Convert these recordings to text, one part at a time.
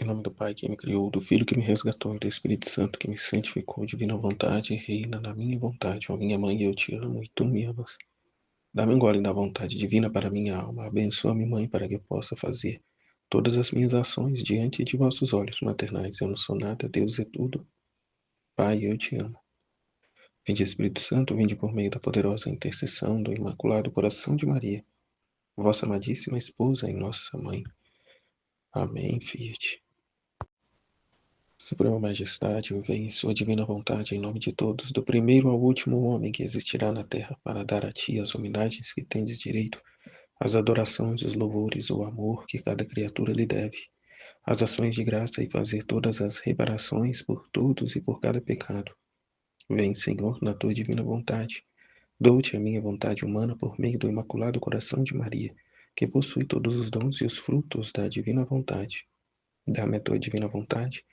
Em nome do Pai que me criou, do Filho que me resgatou e do Espírito Santo que me santificou, divina vontade, reina na minha vontade. Ó minha mãe, eu te amo e tu me amas. Dá-me um gole da vontade divina para minha alma. Abençoa-me, mãe, para que eu possa fazer todas as minhas ações diante de vossos olhos maternais. Eu não sou nada, Deus é tudo. Pai, eu te amo. Vinde, Espírito Santo, vinde por meio da poderosa intercessão do Imaculado Coração de Maria, vossa amadíssima esposa e nossa mãe. Amém, Fiat. Suprema Majestade, vem em sua divina vontade, em nome de todos, do primeiro ao último homem que existirá na terra, para dar a ti as homenagens que tendes direito, as adorações, os louvores, o amor que cada criatura lhe deve, as ações de graça e fazer todas as reparações por todos e por cada pecado. Vem, Senhor, na tua divina vontade. Dou-te a minha vontade humana por meio do Imaculado Coração de Maria, que possui todos os dons e os frutos da divina vontade. Dá-me a tua divina vontade.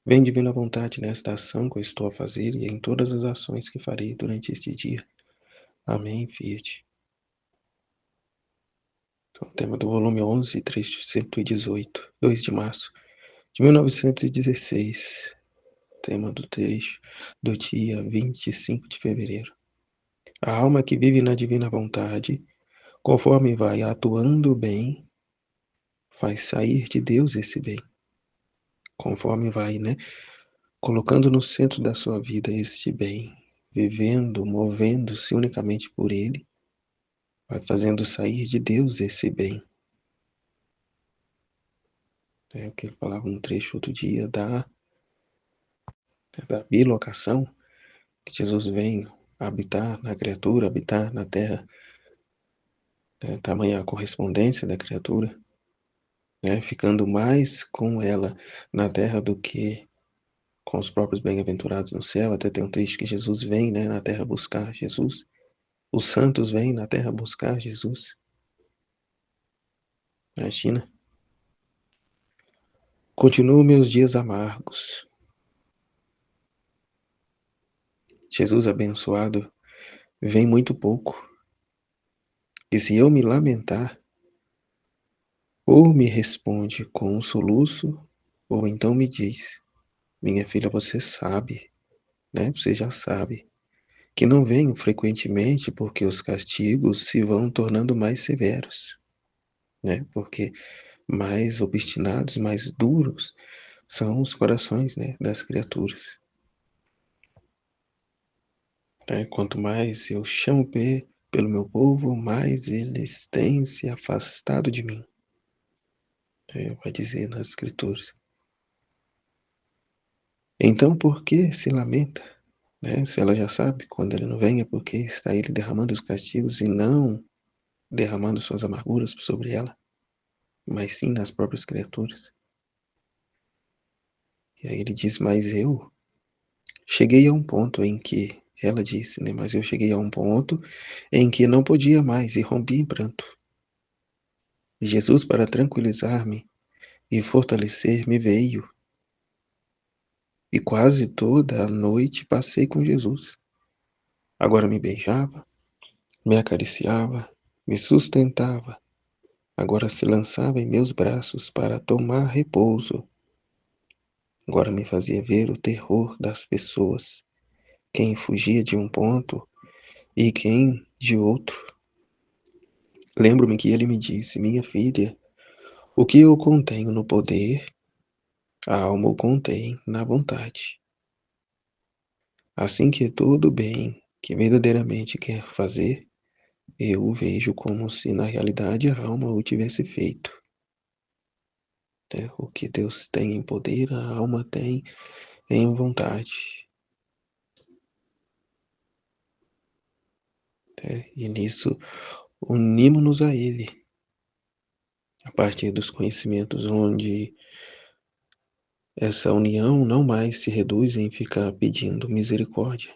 Vem, divina vontade, nesta ação que eu estou a fazer e em todas as ações que farei durante este dia. Amém, Fiat. Então, tema do volume 11, trecho 118, 2 de março de 1916. Tema do trecho do dia 25 de fevereiro. A alma que vive na divina vontade, conforme vai atuando bem, faz sair de Deus esse bem. Conforme vai, colocando no centro da sua vida este bem, vivendo, movendo-se unicamente por ele, vai fazendo sair de Deus esse bem. É o que ele falava no trecho outro dia da bilocação, que Jesus vem habitar na criatura, habitar na terra, tamanha a correspondência da criatura, ficando mais com ela na terra do que com os próprios bem-aventurados no céu. Até tem um trecho que Jesus vem na terra buscar Jesus. Os santos vêm na terra buscar Jesus. Imagina. Continuo meus dias amargos. Jesus abençoado vem muito pouco. E se eu me lamentar, ou me responde com um soluço, ou então me diz: minha filha, você sabe, você já sabe, que não venho frequentemente porque os castigos se vão tornando mais severos, porque mais obstinados, mais duros são os corações, das criaturas. Quanto mais eu chamo pelo meu povo, mais eles têm se afastado de mim. Vai dizer nas Escrituras. Então, por que se lamenta? Se ela já sabe, quando ele não vem, é porque está ele derramando os castigos e não derramando suas amarguras sobre ela, mas sim nas próprias criaturas. E aí ele diz: mas eu cheguei a um ponto em que, ela disse, mas eu cheguei a um ponto em que não podia mais e rompi em pranto. E Jesus, para tranquilizar-me e fortalecer-me, veio. E quase toda a noite passei com Jesus. Agora me beijava, me acariciava, me sustentava. Agora se lançava em meus braços para tomar repouso. Agora me fazia ver o terror das pessoas, quem fugia de um ponto e quem de outro. Lembro-me que ele me disse: minha filha, o que eu contenho no poder, a alma o contém na vontade. Assim que todo bem que verdadeiramente quer fazer, eu o vejo como se na realidade a alma o tivesse feito. O que Deus tem em poder, a alma tem em vontade. E nisso unimos-nos a Ele, a partir dos conhecimentos onde essa união não mais se reduz em ficar pedindo misericórdia.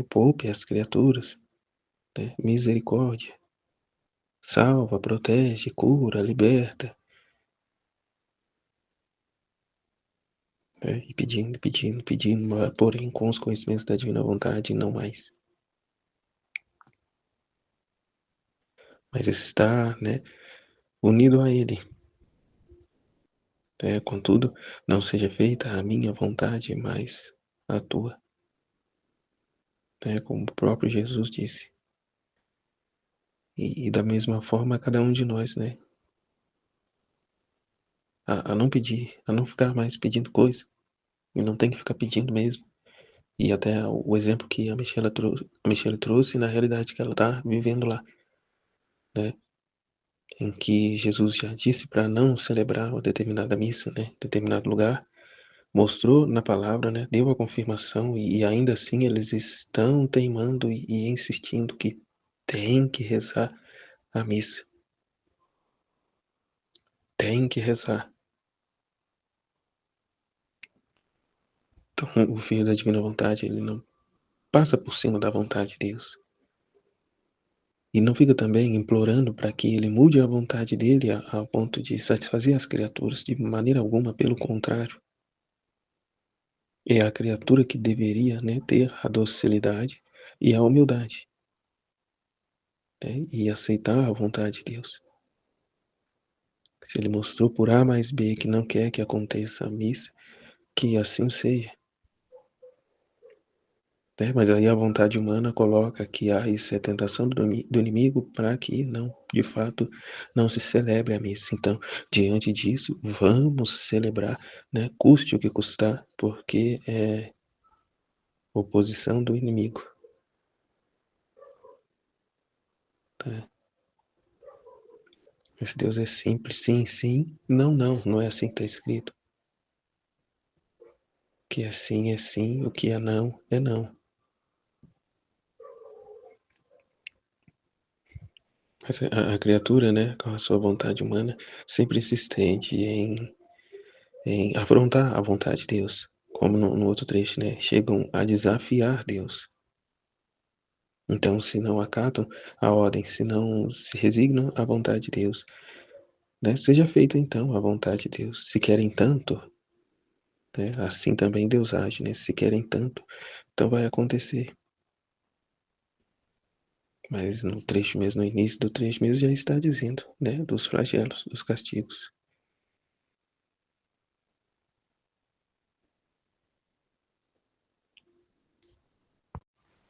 Poupe as criaturas, misericórdia. Salva, protege, cura, liberta. E pedindo, pedindo, pedindo, porém com os conhecimentos da divina vontade, não mais. Mas está, unido a Ele. Contudo, não seja feita a minha vontade, mas a tua, como o próprio Jesus disse. E da mesma forma cada um de nós, né, a não pedir, a não ficar mais pedindo coisa, e não tem que ficar pedindo mesmo. E até o exemplo que a Michela trouxe na realidade que ela está vivendo lá, né, em que Jesus já disse para não celebrar uma determinada missa, né, determinado lugar, mostrou na palavra, né, deu a confirmação e ainda assim eles estão teimando e insistindo que tem que rezar a missa, tem que rezar. Então o Filho da Divina Vontade, ele não passa por cima da vontade de Deus. E não fica também implorando para que ele mude a vontade dele a ponto de satisfazer as criaturas, de maneira alguma, pelo contrário. É a criatura que deveria, né, ter a docilidade e a humildade, né, e aceitar a vontade de Deus. Se ele mostrou por A mais B que não quer que aconteça a missa, que assim seja. Mas aí a vontade humana coloca que há isso é tentação do inimigo para que não, de fato, não se celebre a missa. Então, diante disso, vamos celebrar, né, custe o que custar, porque é oposição do inimigo. Tá? Esse Deus é simples, sim, sim, não, não, não é assim que está escrito. O que é sim, o que é não, é não. Mas a criatura, né, com a sua vontade humana, sempre insistente em afrontar a vontade de Deus, como no outro trecho, né, chegam a desafiar Deus. Então, se não acatam a ordem, se não se resignam à vontade de Deus, né, seja feita então a vontade de Deus. Se querem tanto, né, assim também Deus age, né, se querem tanto, então vai acontecer. Mas no trecho mesmo, no início do trecho mesmo, já está dizendo, né, dos flagelos, dos castigos.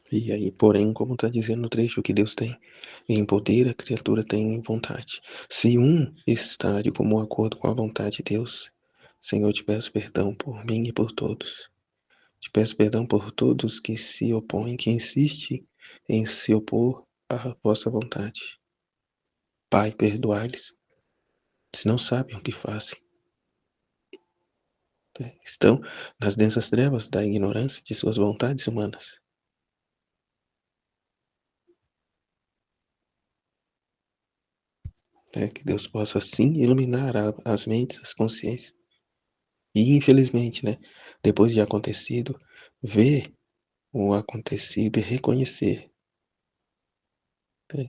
E aí, porém, como está dizendo no trecho, que Deus tem em poder, a criatura tem em vontade. Se um está de comum acordo com a vontade de Deus, Senhor, te peço perdão por mim e por todos. Te peço perdão por todos que se opõem, que insistem em se opor à vossa vontade. Pai, perdoai-lhes, se não sabem o que fazem. Estão nas densas trevas da ignorância de suas vontades humanas. Que Deus possa, assim, iluminar as mentes, as consciências. E, infelizmente, né, depois de acontecido, ver o acontecido e reconhecer,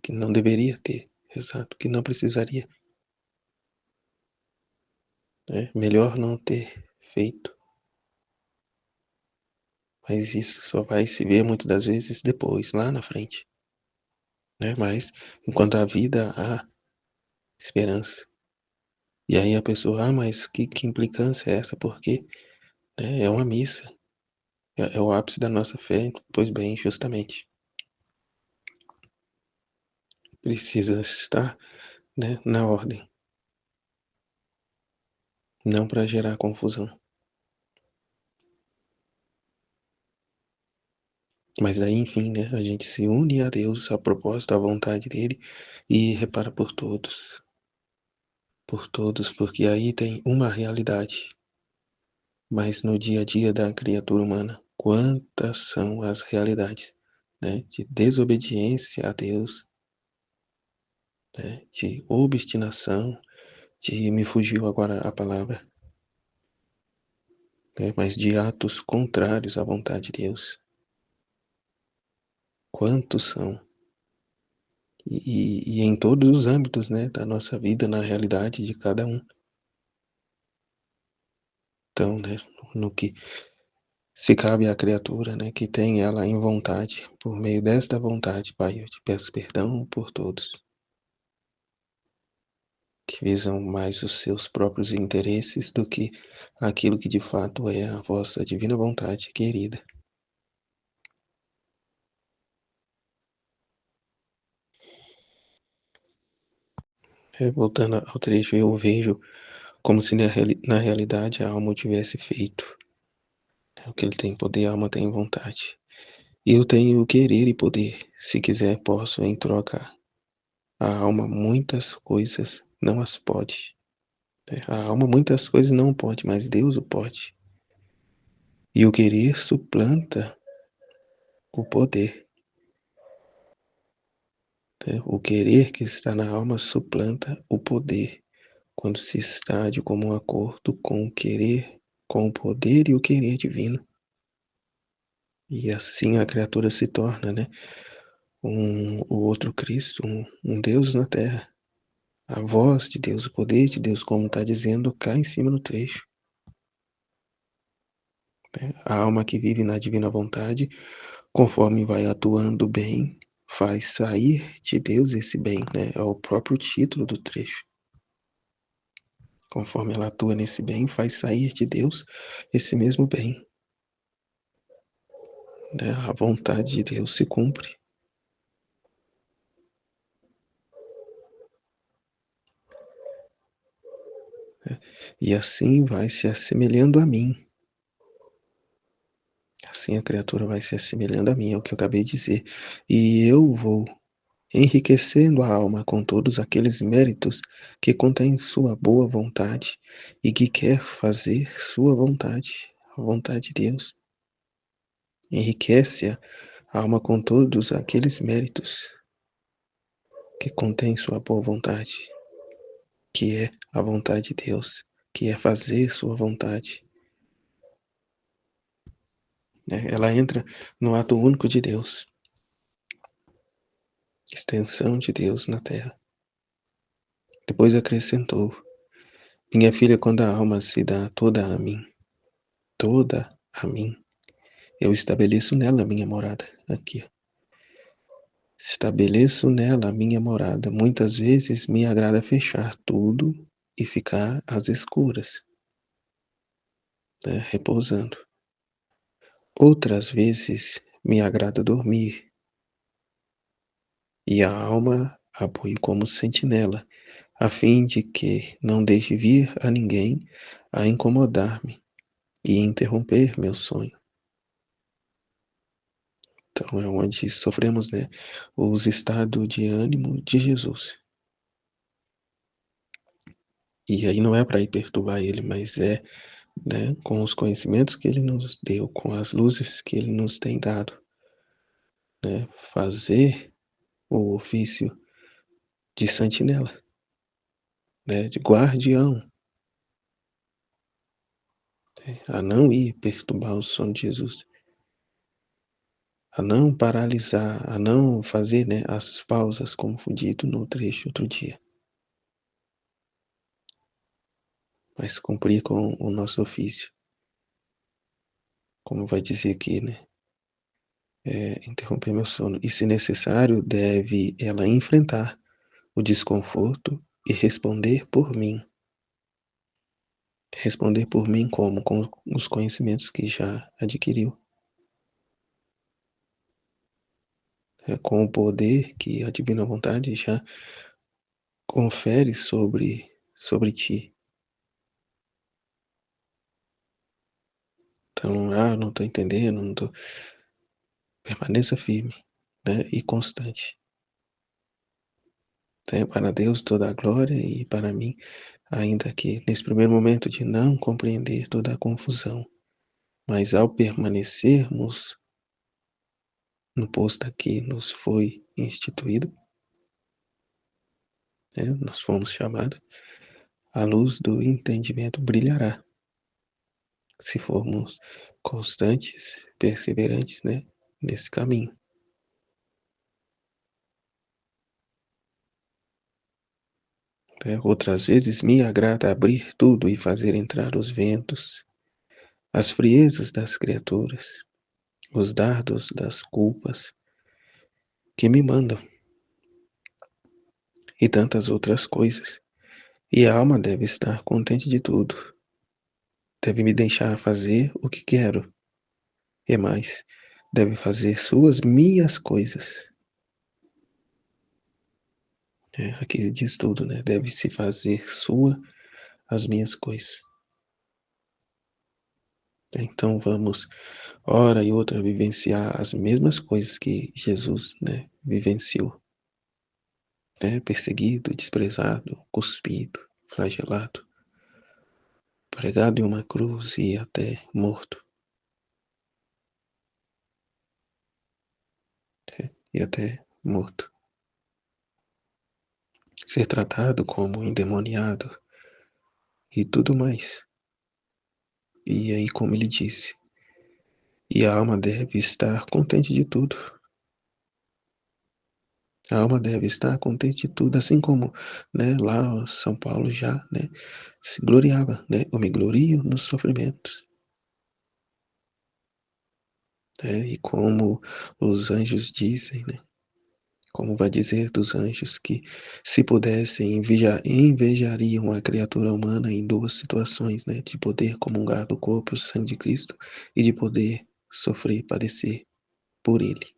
que não deveria ter, exato, que não precisaria. Melhor não ter feito. Mas isso só vai se ver muitas das vezes depois, lá na frente. Mas enquanto há vida, há esperança. E aí a pessoa, mas que implicância é essa? Porque é uma missa, é o ápice da nossa fé. Pois bem, justamente. Precisa estar, na ordem, não para gerar confusão. Mas daí, enfim, a gente se une a Deus a propósito, à vontade dele e repara por todos, porque aí tem uma realidade. Mas no dia a dia da criatura humana, quantas são as realidades, de desobediência a Deus, de obstinação, de me fugiu agora a palavra, mas de atos contrários à vontade de Deus. Quantos são? E em todos os âmbitos, da nossa vida, na realidade de cada um. Então, no que se cabe à criatura, que tem ela em vontade, por meio desta vontade, Pai, eu te peço perdão por todos. que visam mais os seus próprios interesses do que aquilo que de fato é a vossa divina vontade querida. Voltando ao trecho, eu vejo como se na realidade a alma o tivesse feito. O que ele tem poder, a alma tem vontade. E eu tenho querer e poder. Se quiser, posso em troca. A alma muitas coisas não as pode. A alma muitas coisas não pode, mas Deus o pode. E o querer suplanta o poder. O querer que está na alma suplanta o poder, quando se está de comum acordo com o querer, com o poder e o querer divino. E assim a criatura se torna, né, o outro Cristo, um Deus na Terra. A voz de Deus, o poder de Deus, como está dizendo cá em cima no trecho. A alma que vive na divina vontade, conforme vai atuando bem, faz sair de Deus esse bem, né? É o próprio título do trecho. Conforme ela atua nesse bem, faz sair de Deus esse mesmo bem. Né? A vontade de Deus se cumpre. E assim vai se assemelhando a mim. Assim a criatura vai se assemelhando a mim, é o que eu acabei de dizer. E eu vou enriquecendo a alma com todos aqueles méritos que contém sua boa vontade e que quer fazer sua vontade, a vontade de Deus. Enriquece a alma com todos aqueles méritos que contém sua boa vontade, que é a vontade de Deus, que é fazer sua vontade. Ela entra no ato único de Deus, extensão de Deus na terra. Depois acrescentou: minha filha, quando a alma se dá toda a mim, eu estabeleço nela a minha morada. Aqui. Estabeleço nela a minha morada. Muitas vezes me agrada fechar tudo e ficar às escuras, né, repousando. Outras vezes me agrada dormir e a alma a põe como sentinela, a fim de que não deixe vir a ninguém a incomodar-me e interromper meu sonho. Então é onde sofremos, né, os estados de ânimo de Jesus. E aí não é para ir perturbar ele, mas é, né, com os conhecimentos que ele nos deu, com as luzes que ele nos tem dado, né, fazer o ofício de sentinela, né, de guardião, né, a não ir perturbar o sono de Jesus, a não paralisar, a não fazer, né, as pausas, como foi dito no trecho outro dia, mas cumprir com o nosso ofício, como vai dizer aqui, né, interromper meu sono. E, se necessário, deve ela enfrentar o desconforto e responder por mim. Responder por mim como? Com os conhecimentos que já adquiriu. Com o poder que a divina vontade já confere sobre ti. Então, não estou entendendo, não tô... Permaneça firme, né, e constante. Para Deus toda a glória e para mim, ainda que nesse primeiro momento de não compreender toda a confusão, mas ao permanecermos no posto que nos foi instituído, né, nós fomos chamados, a luz do entendimento brilhará, se formos constantes, perseverantes, né, nesse caminho. Outras vezes me agrada abrir tudo e fazer entrar os ventos, as friezas das criaturas, os dardos das culpas que me mandam, e tantas outras coisas E a alma deve estar contente de tudo, deve me deixar fazer o que quero, e mais, deve fazer minhas coisas. Aqui diz tudo, né? Deve se fazer as minhas coisas. Então vamos, hora e outra, vivenciar as mesmas coisas que Jesus, né, vivenciou. Né? Perseguido, desprezado, cuspido, flagelado, pregado em uma cruz e até morto. E até morto. Ser tratado como endemoniado e tudo mais. E aí, como ele disse, e a alma deve estar contente de tudo. A alma deve estar contente de tudo, assim como, né, lá São Paulo já, né, se gloriava, né, eu me glorio nos sofrimentos. E como os anjos dizem, né, como vai dizer dos anjos que, se pudessem, invejariam a criatura humana em duas situações, né, de poder comungar do corpo e sangue de Cristo e de poder sofrer, padecer por ele.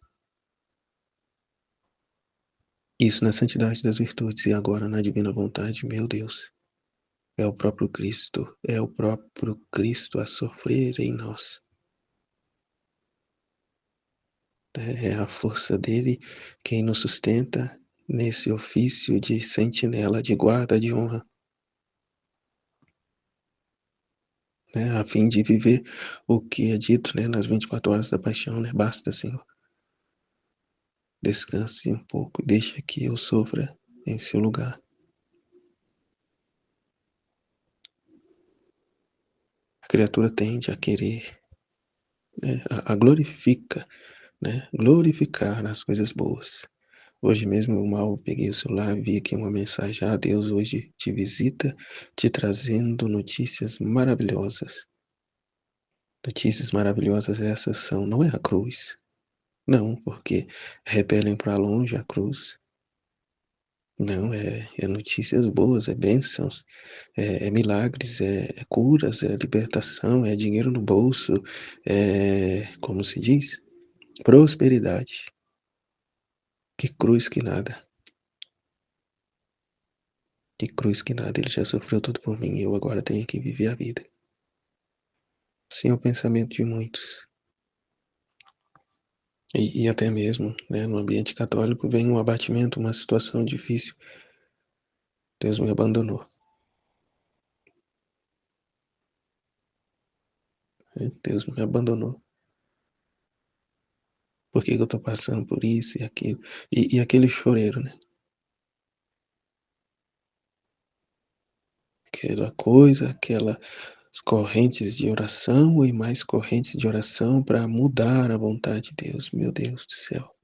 Isso na santidade das virtudes e agora na divina vontade, meu Deus. É o próprio Cristo, é o próprio Cristo a sofrer em nós. É a força dele quem nos sustenta nesse ofício de sentinela, de guarda, de honra, né, a fim de viver o que é dito, né, nas 24 horas da paixão, né, basta, Senhor, descanse um pouco, deixa que eu sofra em seu lugar. A criatura tende a querer, né, a glorifica, né, glorificar as coisas boas. Hoje mesmo eu mal peguei o celular, vi aqui uma mensagem: "Ah, Deus hoje te visita, te trazendo notícias maravilhosas". Notícias maravilhosas essas são, não é a cruz, não, porque repelem para longe a cruz. Não, é notícias boas, é bênçãos, é milagres, é curas, é libertação, é dinheiro no bolso, como se diz? Prosperidade. Que cruz que nada, que cruz que nada, ele já sofreu tudo por mim e eu agora tenho que viver a vida. Sim, é o pensamento de muitos. E até mesmo, né, no ambiente católico vem um abatimento, uma situação difícil. Deus me abandonou. Deus me abandonou. Por que que eu tô passando por isso e aquilo? E aquele choreiro, né? Aquela coisa, aquelas correntes de oração e mais correntes de oração para mudar a vontade de Deus. Meu Deus do céu.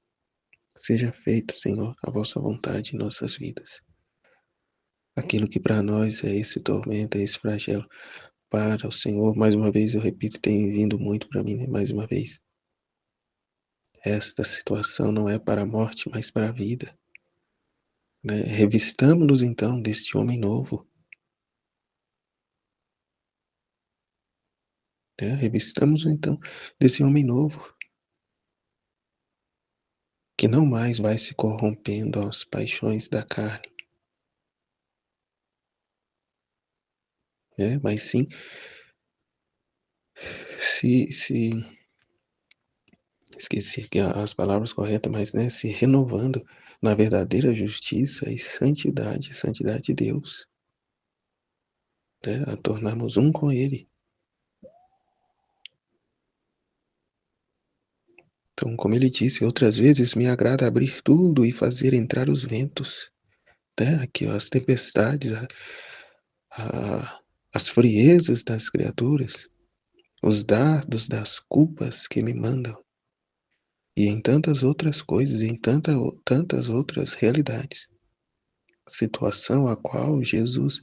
Seja feita, Senhor, a vossa vontade em nossas vidas. Aquilo que para nós é esse tormento, é esse flagelo, para o Senhor, mais uma vez eu repito, tem vindo muito para mim, né? Mais uma vez. Esta situação não é para a morte, mas para a vida. Né? Revistamo-nos então deste homem novo. Né? Revistamos então desse homem novo, que não mais vai se corrompendo às paixões da carne, né? Mas sim se esqueci aqui as palavras corretas, mas, né, se renovando na verdadeira justiça e santidade, santidade de Deus, né, a tornarmos um com Ele. Então, como ele disse outras vezes, me agrada abrir tudo e fazer entrar os ventos, né, aqui ó, as tempestades, as friezas das criaturas, os dardos das culpas que me mandam, e em tantas outras coisas, em tantas outras realidades. Situação a qual Jesus,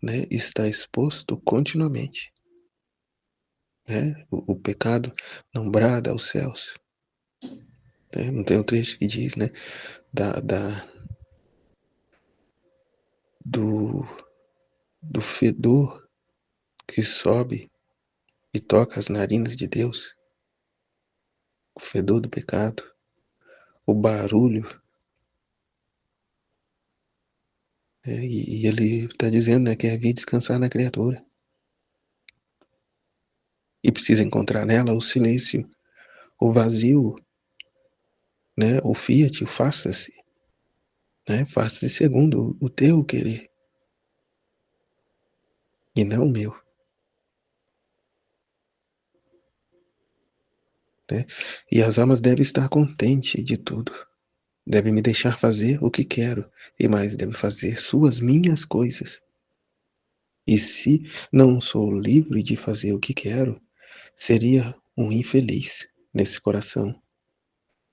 né, está exposto continuamente. Né? O pecado não brada aos céus. Né? Não tem um trecho que diz, né, da, da, do, do fedor que sobe e toca as narinas de Deus, o fedor do pecado, o barulho. E ele está dizendo, né, que é vir descansar na criatura. E precisa encontrar nela o silêncio, o vazio, né, o fiat, o faça-se, né, faça-se segundo o teu querer, e não o meu. Né? E as almas devem estar contentes de tudo. Devem me deixar fazer o que quero, e mais, devem fazer minhas coisas. E se não sou livre de fazer o que quero, seria um infeliz nesse coração.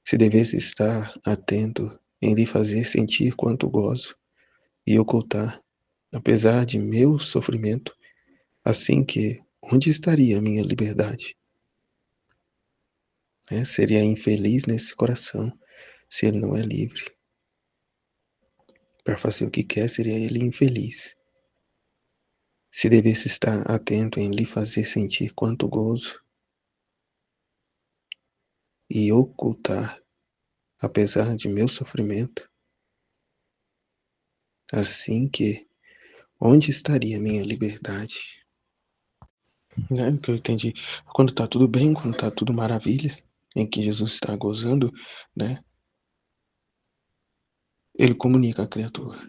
Se devesse estar atento em lhe fazer sentir quanto gozo e ocultar, apesar de meu sofrimento, assim que onde estaria a minha liberdade? Seria infeliz nesse coração se ele não é livre. Para fazer o que quer, seria ele infeliz. Se devesse estar atento em lhe fazer sentir quanto gozo e ocultar, apesar de meu sofrimento, assim que onde estaria minha liberdade? Né? Que eu entendi. Quando está tudo bem, quando está tudo maravilha, em que Jesus está gozando, né? Ele comunica a criatura.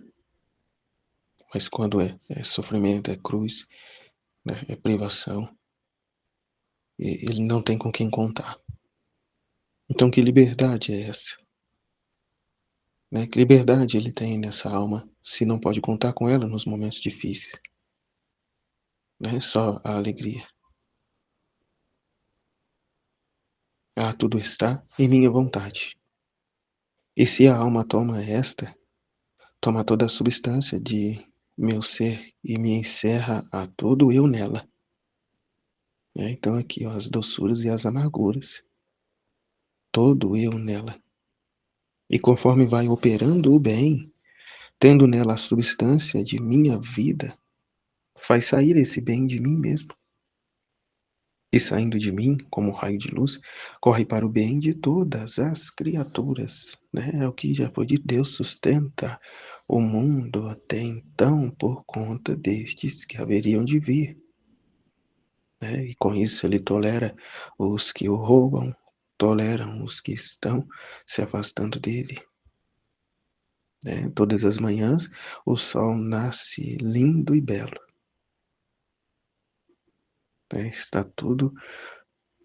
Mas quando é sofrimento, é cruz, né? É privação, ele não tem com quem contar. Então que liberdade é essa? Né? Que liberdade ele tem nessa alma se não pode contar com ela nos momentos difíceis? Né? Só a alegria. Ah, tudo está em minha vontade. E se a alma toma esta, toma toda a substância de meu ser e me encerra a todo eu nela. Então aqui, ó, as doçuras e as amarguras, todo eu nela. E conforme vai operando o bem, tendo nela a substância de minha vida, faz sair esse bem de mim mesmo. E saindo de mim, como um raio de luz, corre para o bem de todas as criaturas. Né? É o que já foi dito, Deus sustenta o mundo até então por conta destes que haveriam de vir. Né? E com isso ele tolera os que o roubam, toleram os que estão se afastando dele. Né? Todas as manhãs o sol nasce lindo e belo. Né? Está tudo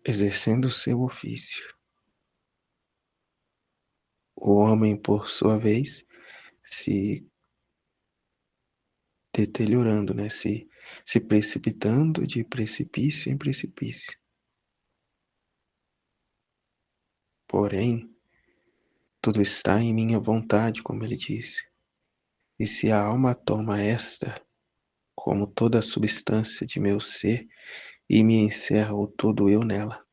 exercendo o seu ofício. O homem, por sua vez, se deteriorando, né? se precipitando de precipício em precipício. Porém, tudo está em minha vontade, como ele disse. E se a alma toma esta, como toda a substância de meu ser, e me encerra o todo eu nela.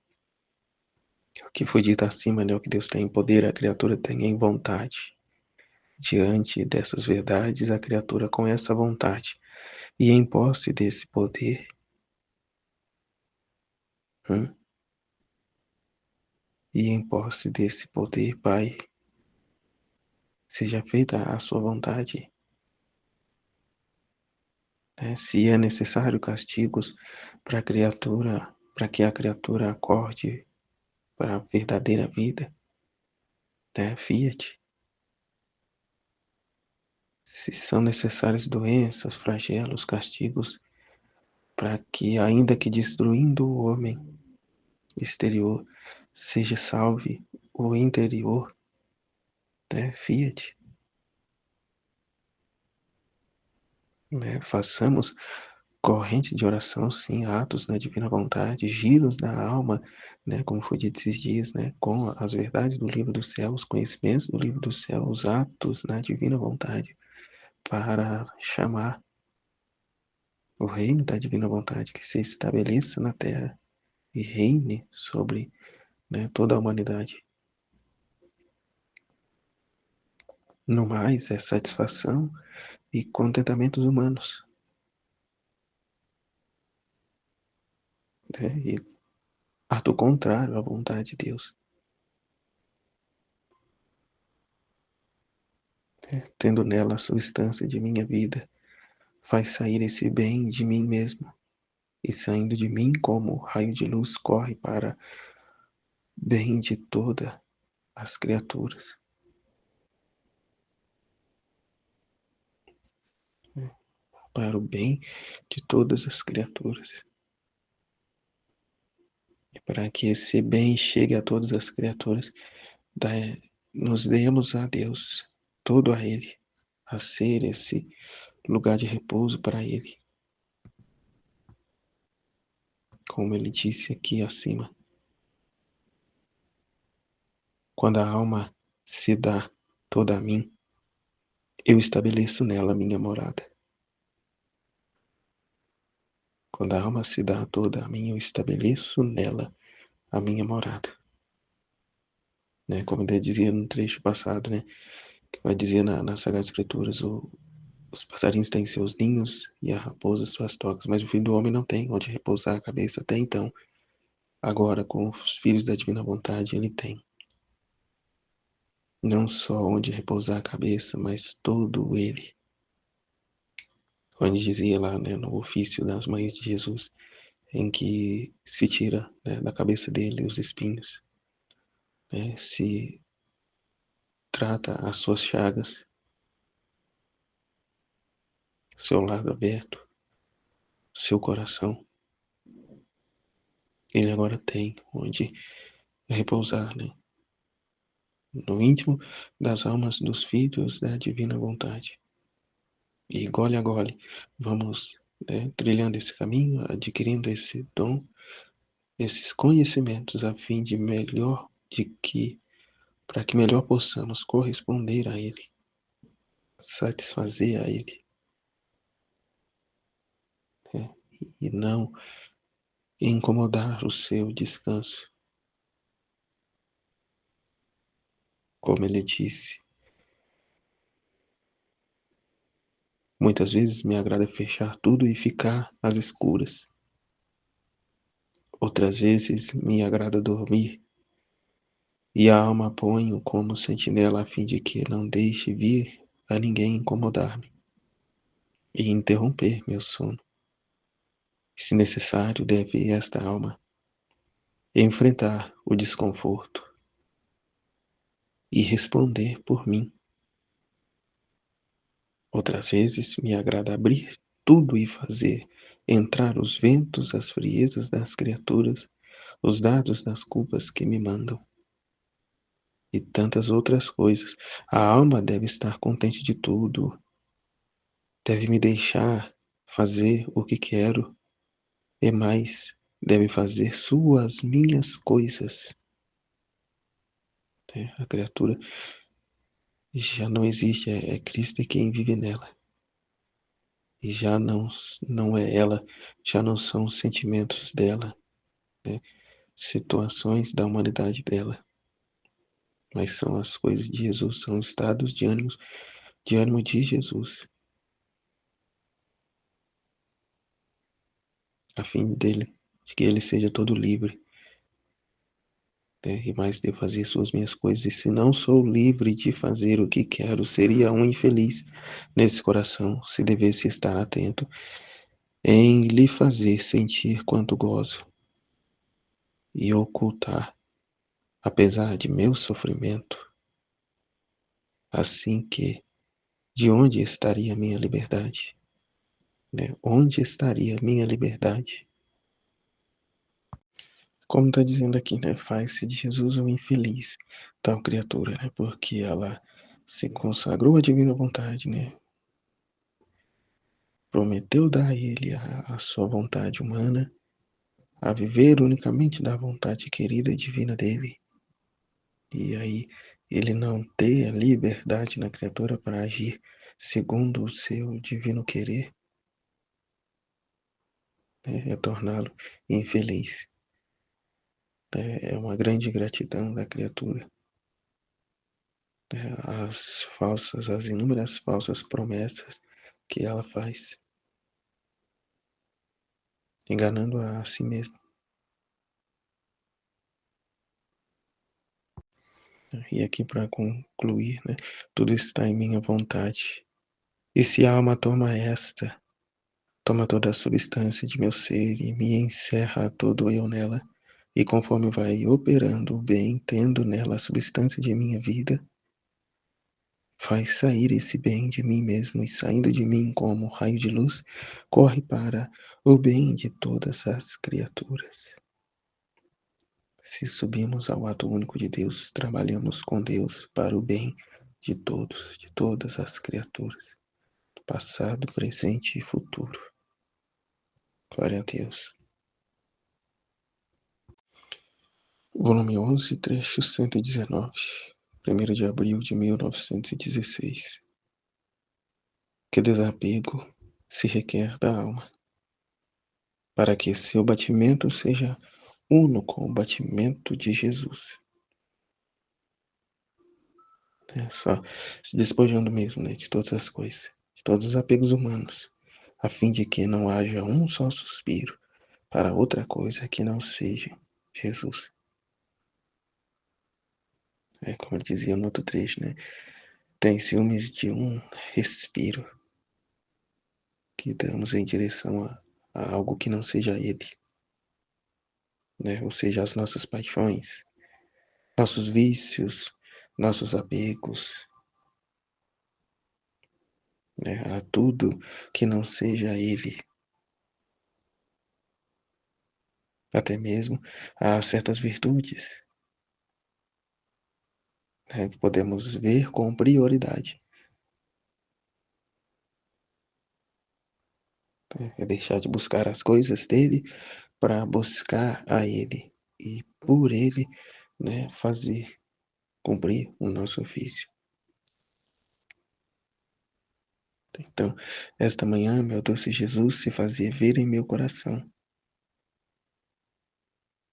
O que foi dito acima, né? O que Deus tem em poder, a criatura tem em vontade. Diante dessas verdades, a criatura com essa vontade e em posse desse poder, e em posse desse poder, Pai, seja feita a sua vontade. Né? Se é necessário castigos para a criatura, para que a criatura acorde para a verdadeira vida, né? Fiat. Se são necessárias doenças, flagelos, castigos, para que, ainda que destruindo o homem exterior, seja salve o interior, né? Fiat. Né? Façamos corrente de oração, sim, atos na divina vontade, giros da alma, né, como foi dito esses dias, né, com as verdades do livro do céu, os conhecimentos do livro do céu, os atos na divina vontade, para chamar o reino da divina vontade que se estabeleça na terra e reine sobre, né, toda a humanidade. No mais, é satisfação e contentamentos humanos. né, e ato contrário à vontade de Deus, né, tendo nela a substância de minha vida, faz sair esse bem de mim mesmo, e saindo de mim como raio de luz corre para bem de todas as criaturas, né, para o bem de todas as criaturas. E para que esse bem chegue a todas as criaturas, nos demos a Deus, todo a Ele, a ser esse lugar de repouso para Ele. Como Ele disse aqui acima, quando a alma se dá toda a mim, eu estabeleço nela a minha morada. Quando a alma se dá toda a mim, eu estabeleço nela a minha morada. Né? Como ele dizia no trecho passado, né? Que vai dizer nas Sagradas Escrituras, os passarinhos têm seus ninhos e a raposa suas tocas, mas o Filho do Homem não tem onde repousar a cabeça até então. Agora, com os filhos da divina vontade, ele tem. Não só onde repousar a cabeça, mas todo ele. Onde dizia lá, né, no ofício das mães de Jesus, em que se tira, né, da cabeça dele os espinhos, né, se trata as suas chagas, seu lado aberto, seu coração. Ele agora tem onde repousar, né, no íntimo das almas dos filhos da divina vontade. E gole a gole, vamos, né, trilhando esse caminho, adquirindo esse dom, esses conhecimentos, a fim de melhor, para que melhor possamos corresponder a Ele, satisfazer a Ele, né, e não incomodar o seu descanso, como Ele disse. Muitas vezes me agrada fechar tudo e ficar às escuras. Outras vezes me agrada dormir e a alma ponho como sentinela a fim de que não deixe vir a ninguém incomodar-me e interromper meu sono. Se necessário, deve esta alma enfrentar o desconforto e responder por mim. Outras vezes me agrada abrir tudo e fazer entrar os ventos, as friezas das criaturas, os dados das culpas que me mandam. E tantas outras coisas. A alma deve estar contente de tudo, deve me deixar fazer o que quero, e mais, deve fazer minhas coisas. A criatura já não existe, é Cristo quem vive nela. E já não é ela, já não são sentimentos dela, né? Situações da humanidade dela, mas são as coisas de Jesus, são estados de ânimo de Jesus, a fim de que ele seja todo livre, né? E mais de fazer suas minhas coisas. E se não sou livre de fazer o que quero, seria um infeliz nesse coração, se devesse estar atento em lhe fazer sentir quanto gozo e ocultar, apesar de meu sofrimento, assim que de onde estaria minha liberdade? Né? Onde estaria minha liberdade? Como está dizendo aqui, né? Faz-se de Jesus um infeliz, tal criatura, né? Porque ela se consagrou à divina vontade, né? Prometeu dar a ele a sua vontade humana, a viver unicamente da vontade querida e divina dele. E aí ele não ter a liberdade na criatura para agir segundo o seu divino querer, né? É torná-lo infeliz. É uma grande gratidão da criatura. As inúmeras falsas promessas que ela faz, enganando a si mesma. E aqui para concluir, né, tudo está em minha vontade. E se a alma toma esta, toma toda a substância de meu ser e me encerra todo eu nela, e conforme vai operando o bem, tendo nela a substância de minha vida, faz sair esse bem de mim mesmo e saindo de mim como raio de luz, corre para o bem de todas as criaturas. Se subimos ao ato único de Deus, trabalhamos com Deus para o bem de todos, de todas as criaturas, passado, presente e futuro. Glória a Deus. Volume 11, trecho 119, 1º de abril de 1916. Que desapego se requer da alma, para que seu batimento seja uno com o batimento de Jesus. É só se despojando mesmo, né, de todas as coisas, de todos os apegos humanos, a fim de que não haja um só suspiro para outra coisa que não seja Jesus. É como ele dizia no outro trecho, né? Tem ciúmes de um respiro que damos em direção a algo que não seja Ele, né? Ou seja, as nossas paixões, nossos vícios, nossos apegos, né? A tudo que não seja Ele, até mesmo a certas virtudes, né? Podemos ver com prioridade. Né? É deixar de buscar as coisas dele para buscar a Ele e por Ele, né, fazer cumprir o nosso ofício. Então, esta manhã, meu doce Jesus se fazia ver em meu coração,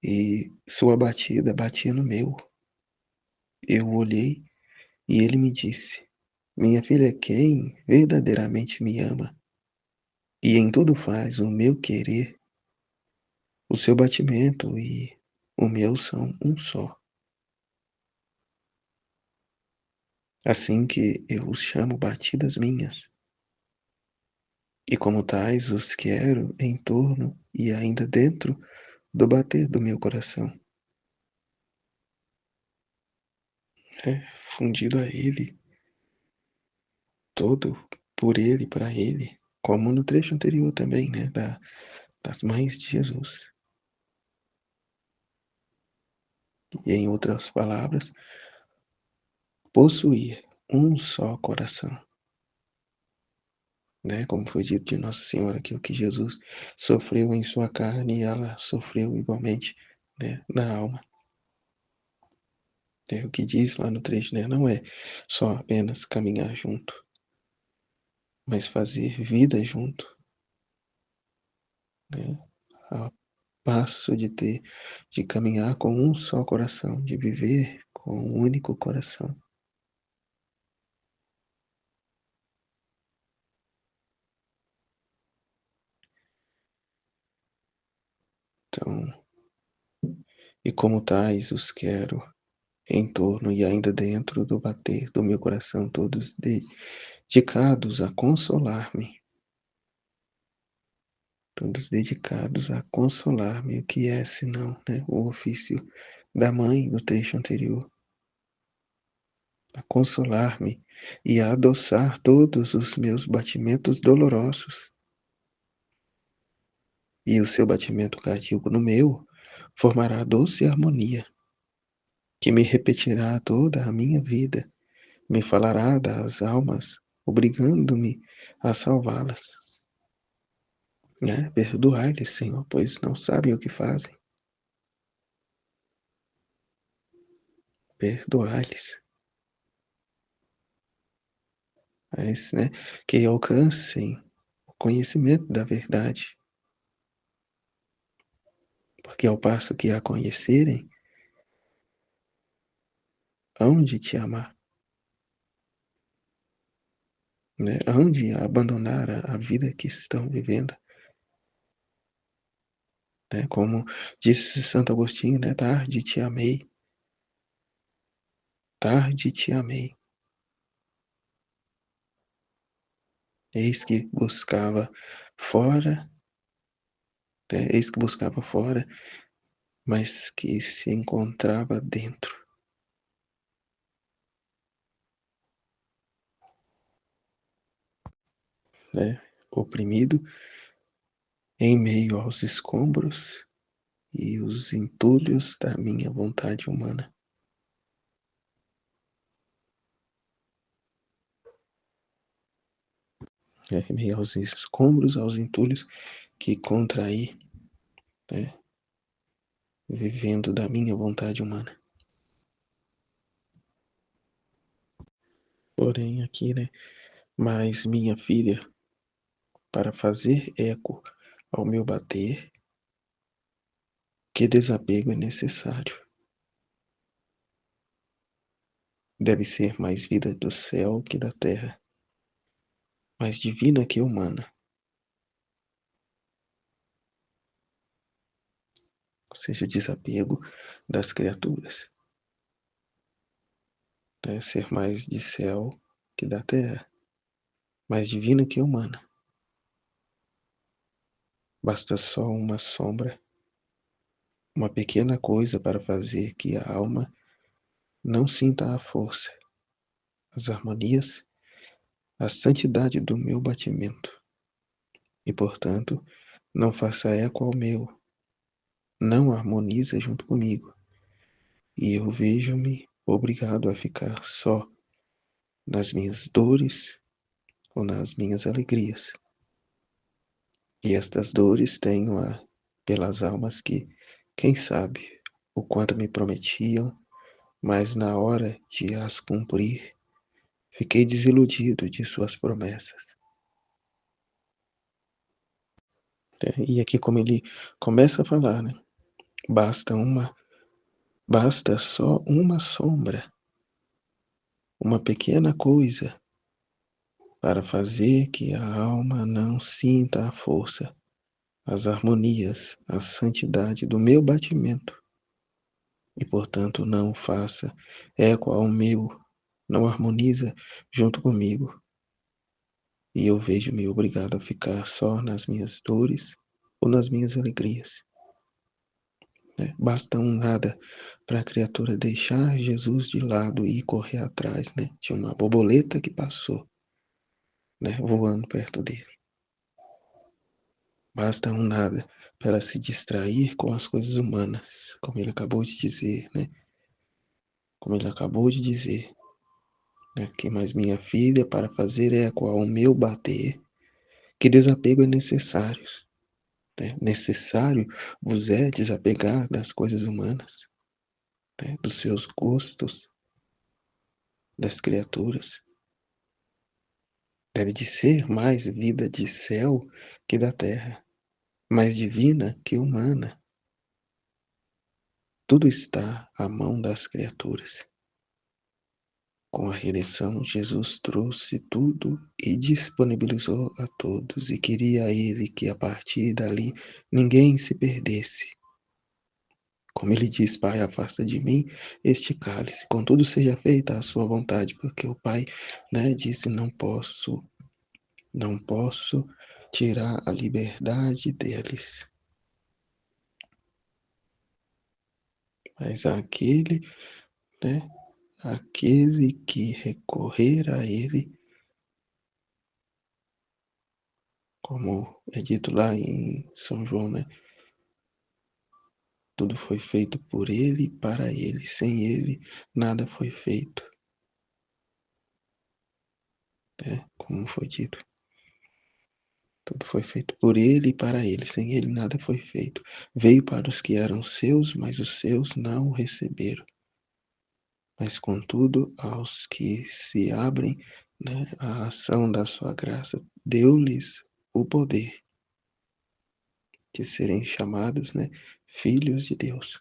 e sua batida batia no meu. Eu olhei e ele me disse: Minha filha, quem verdadeiramente me ama e em tudo faz o meu querer, o seu batimento e o meu são um só. Assim que eu os chamo batidas minhas, e como tais os quero em torno e ainda dentro do bater do meu coração. É fundido a ele, todo por ele, para ele, como no trecho anterior também, né, das mães de Jesus. E em outras palavras, possuir um só coração, né, como foi dito de Nossa Senhora, que o que Jesus sofreu em sua carne, ela sofreu igualmente, né, na alma. É o que diz lá no trecho, né, não é só apenas caminhar junto, mas fazer vida junto, né, a passo de caminhar com um só coração, de viver com um único coração. Então, e como tais os quero em torno e ainda dentro do bater do meu coração, todos dedicados a consolar-me, todos dedicados a consolar-me, o que é senão, né, o ofício da mãe no trecho anterior, a consolar-me e a adoçar todos os meus batimentos dolorosos, e o seu batimento cardíaco no meu formará doce harmonia, que me repetirá toda a minha vida, me falará das almas, obrigando-me a salvá-las. Né? Perdoai-lhes, Senhor, pois não sabem o que fazem. Perdoai-lhes, mas, né, que alcancem o conhecimento da verdade, porque ao passo que a conhecerem, hão de te amar, né? Hão de abandonar a vida que estão vivendo, né? Como disse Santo Agostinho, né? Tarde te amei, tarde te amei. Eis que buscava fora, eis que buscava fora, mas que se encontrava dentro, né? Oprimido em meio aos escombros e os entulhos da minha vontade humana, né? Em meio aos escombros, aos entulhos que contraí, né? Vivendo da minha vontade humana. Porém, aqui, né? Mas minha filha, para fazer eco ao meu bater, que desapego é necessário. Deve ser mais vida do céu que da terra, mais divina que humana, ou seja, o desapego das criaturas. Deve ser mais de céu que da terra, mais divina que humana. Basta só uma sombra, uma pequena coisa para fazer que a alma não sinta a força, as harmonias, a santidade do meu batimento, e, portanto, não faça eco ao meu, não harmoniza junto comigo, e eu vejo-me obrigado a ficar só nas minhas dores ou nas minhas alegrias. E estas dores tenho-a pelas almas que, quem sabe, o quanto me prometiam, mas na hora de as cumprir, fiquei desiludido de suas promessas. E aqui como ele começa a falar, né? Basta só uma sombra, uma pequena coisa, para fazer que a alma não sinta a força, as harmonias, a santidade do meu batimento, e portanto não faça eco ao meu, não harmoniza junto comigo, e eu vejo-me obrigado a ficar só nas minhas dores ou nas minhas alegrias, né? Basta um nada para a criatura deixar Jesus de lado e correr atrás, né, de uma borboleta que passou, né, voando perto dele. Basta um nada para se distrair com as coisas humanas, como ele acabou de dizer, né? Como ele acabou de dizer, né? Que mais minha filha, para fazer eco ao meu bater, que desapego é necessário, né? Necessário vos é desapegar das coisas humanas, né? Dos seus gostos, das criaturas. Deve de ser mais vida de céu que da terra, mais divina que humana. Tudo está à mão das criaturas. Com a redenção, Jesus trouxe tudo e disponibilizou a todos, e queria ele que a partir dali ninguém se perdesse. Como ele diz, Pai, afasta de mim este cálice, contudo seja feita a sua vontade, porque o Pai, né, disse, não posso tirar a liberdade deles. Mas né, aquele que recorrer a ele, como é dito lá em São João, né? Tudo foi feito por ele e para ele. Sem ele, nada foi feito, né? Como foi dito. Tudo foi feito por ele e para ele. Sem ele, nada foi feito. Veio para os que eram seus, mas os seus não o receberam. Mas, contudo, aos que se abrem, né, à ação da sua graça, deu-lhes o poder de serem chamados, né, filhos de Deus,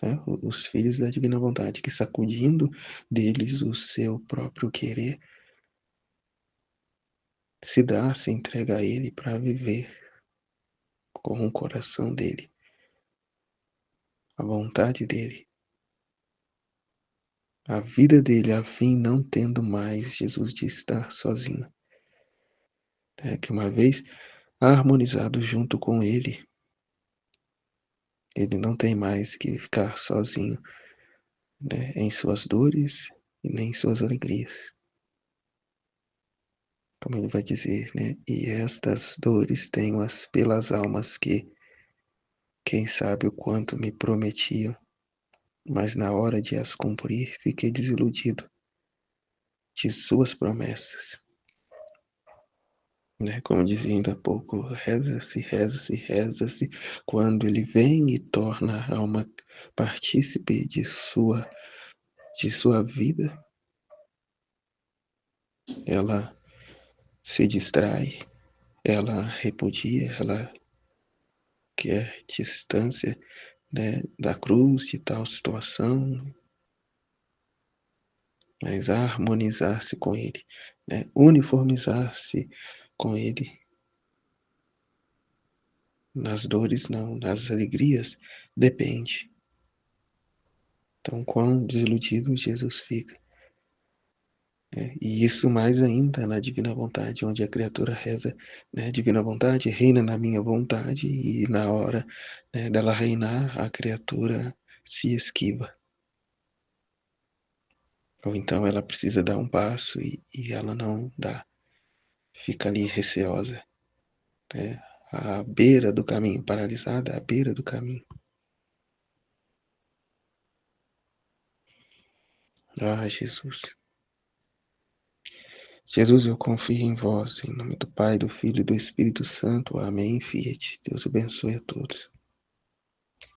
né, os filhos da divina vontade, que sacudindo deles o seu próprio querer, se entrega a ele para viver com o coração dele, a vontade dele. a vida dele, a fim não tendo mais, Jesus disse, estar sozinho. É que uma vez harmonizado junto com ele, ele não tem mais que ficar sozinho, né, em suas dores e nem em suas alegrias. Como ele vai dizer, né? E estas dores tenho-as pelas almas que, quem sabe o quanto me prometiam, mas na hora de as cumprir, fiquei desiludido de suas promessas. Né? Como dizia ainda há pouco, reza-se, reza-se, reza-se, quando ele vem e torna a alma partícipe de sua vida, ela se distrai, ela repudia, ela quer distância, né, da cruz, de tal situação, mas harmonizar-se com ele, né, uniformizar-se com ele. Nas dores não, nas alegrias depende. Então, quão desiludido Jesus fica. Né? E isso mais ainda na divina vontade, onde a criatura reza, né, divina vontade, reina na minha vontade, e na hora, né, dela reinar, a criatura se esquiva. Ou então ela precisa dar um passo e ela não dá. Fica ali receosa, né, à beira do caminho, paralisada à beira do caminho. Ah, Jesus. Jesus, eu confio em vós, em nome do Pai, do Filho e do Espírito Santo. Amém. Fiat. Deus abençoe a todos.